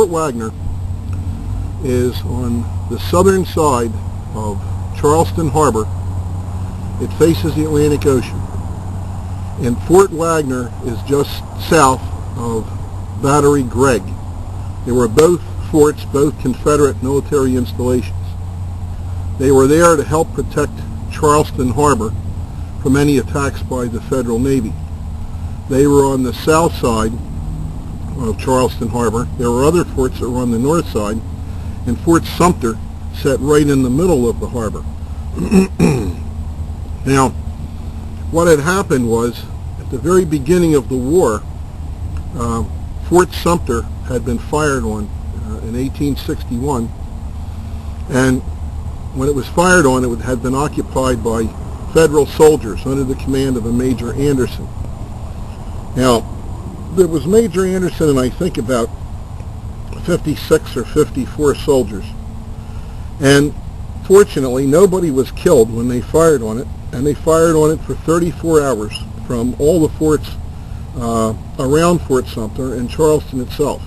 Fort Wagner is on the southern side of Charleston Harbor. It faces the Atlantic Ocean. And Fort Wagner is just south of Battery Gregg. They were both forts, both Confederate military installations. They were there to help protect Charleston Harbor from any attacks by the Federal Navy. They were on the south side of Charleston Harbor. There were other forts that were on the north side, and Fort Sumter sat right in the middle of the harbor. Now, what had happened was, at the very beginning of the war, Fort Sumter had been fired on in 1861, and when it was fired on, it had been occupied by Federal soldiers under the command of a Major Anderson. Now, there was Major Anderson and I think about 56 or 54 soldiers, and fortunately nobody was killed when they fired on it, and they fired on it for 34 hours from all the forts around Fort Sumter and Charleston itself.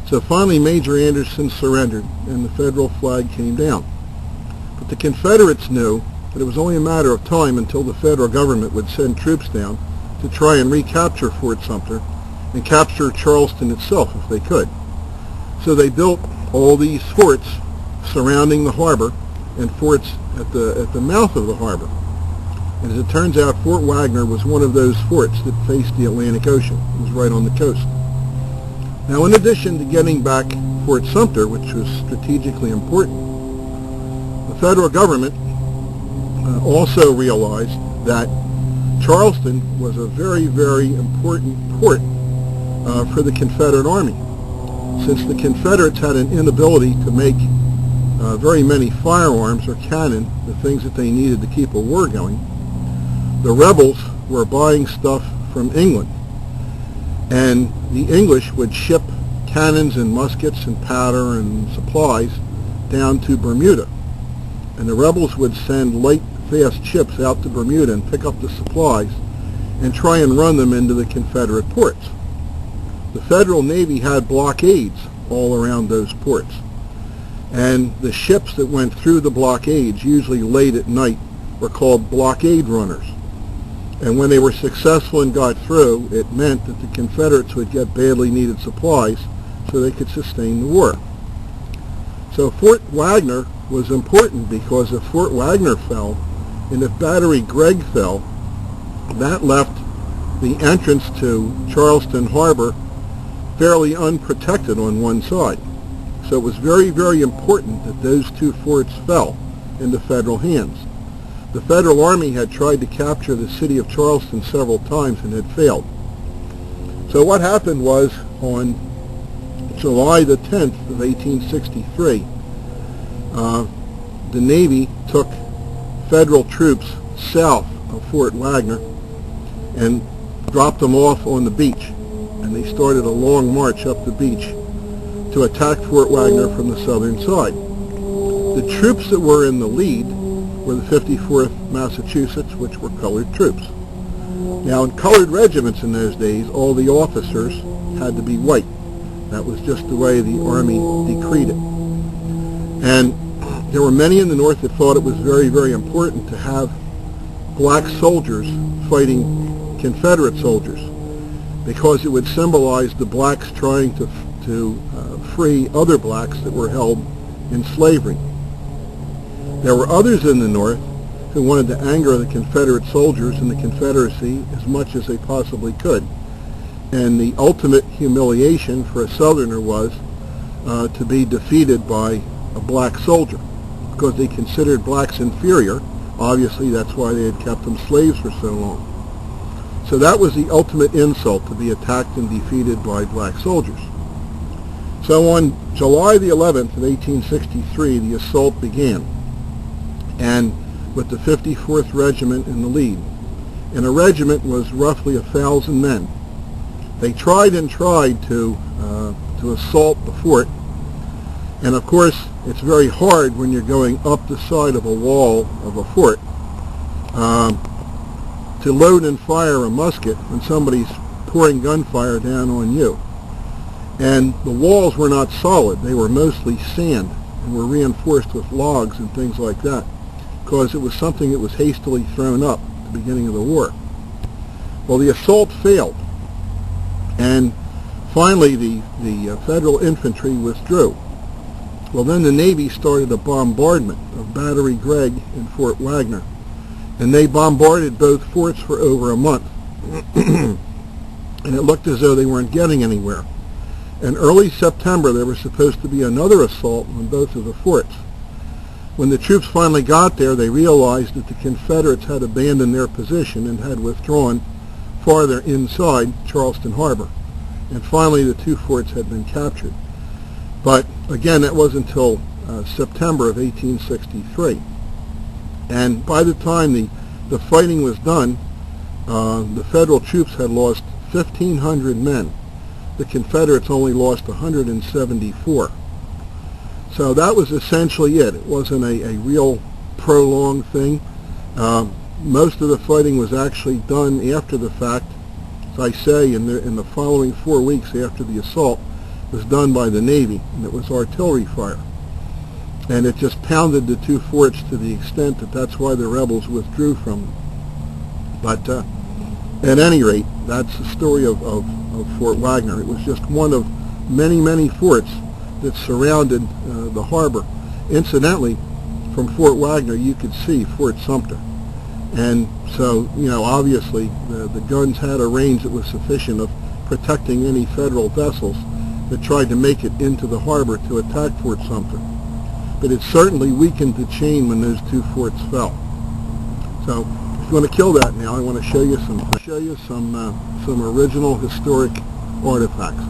So finally Major Anderson surrendered and the Federal flag came down. But the Confederates knew that it was only a matter of time until the Federal government would send troops down to try and recapture Fort Sumter and capture Charleston itself if they could. So they built all these forts surrounding the harbor and forts at the mouth of the harbor. And as it turns out, Fort Wagner was one of those forts that faced the Atlantic Ocean. It was right on the coast. Now, in addition to getting back Fort Sumter, which was strategically important, the Federal government also realized that Charleston was a very, very important port for the Confederate Army. Since the Confederates had an inability to make very many firearms or cannon, the things that they needed to keep a war going, the rebels were buying stuff from England. And the English would ship cannons and muskets and powder and supplies down to Bermuda. And the rebels would send light, fast ships out to Bermuda and pick up the supplies and try and run them into the Confederate ports. The Federal Navy had blockades all around those ports. And the ships that went through the blockades, usually late at night, were called blockade runners. And when they were successful and got through, it meant that the Confederates would get badly needed supplies so they could sustain the war. So Fort Wagner was important because if Fort Wagner fell, and if Battery Gregg fell, that left the entrance to Charleston Harbor fairly unprotected on one side. So it was very, very important that those two forts fell into Federal hands. The Federal Army had tried to capture the city of Charleston several times and had failed. So what happened was, on July the 10th of 1863, the Navy took Federal troops south of Fort Wagner and dropped them off on the beach. And they started a long march up the beach to attack Fort Wagner from the southern side. The troops that were in the lead were the 54th Massachusetts, which were colored troops. Now, in colored regiments in those days, all the officers had to be white. That was just the way the Army decreed it. And there were many in the North that thought it was very, very important to have black soldiers fighting Confederate soldiers because it would symbolize the blacks trying to free other blacks that were held in slavery. There were others in the North who wanted to anger the Confederate soldiers and the Confederacy as much as they possibly could. And the ultimate humiliation for a Southerner was to be defeated by a black soldier because they considered blacks inferior. Obviously, that's why they had kept them slaves for so long. So that was the ultimate insult, to be attacked and defeated by black soldiers. So on July the 11th of 1863, the assault began, and with the 54th Regiment in the lead. And a regiment was roughly 1,000 men. They tried and tried to assault the fort, and of course it's very hard when you're going up the side of a wall of a fort to load and fire a musket when somebody's pouring gunfire down on you. And the walls were not solid. They were mostly sand and were reinforced with logs and things like that, because it was something that was hastily thrown up at the beginning of the war. Well, the assault failed, and finally the Federal infantry withdrew. Well, then the Navy started a bombardment of Battery Gregg and Fort Wagner, and they bombarded both forts for over a month, and it looked as though they weren't getting anywhere. In early September, there was supposed to be another assault on both of the forts. When the troops finally got there, they realized that the Confederates had abandoned their position and had withdrawn farther inside Charleston Harbor. And finally, the two forts had been captured. But again, that wasn't until September of 1863. And by the time the fighting was done, the Federal troops had lost 1,500 men. The Confederates only lost 174. So that was essentially it. It wasn't a real prolonged thing. Most of the fighting was actually done after the fact. As I say, in the following 4 weeks after the assault, was done by the Navy, and it was artillery fire. And it just pounded the two forts to the extent that that's why the rebels withdrew from them. But at any rate, that's the story of Fort Wagner. It was just one of many, many forts that surrounded the harbor. Incidentally, from Fort Wagner, you could see Fort Sumter. And so, obviously, the guns had a range that was sufficient of protecting any Federal vessels that tried to make it into the harbor to attack Fort Sumter. But it certainly weakened the chain when those two forts fell. So, if you want to kill that now, I want to show you some original historic artifacts.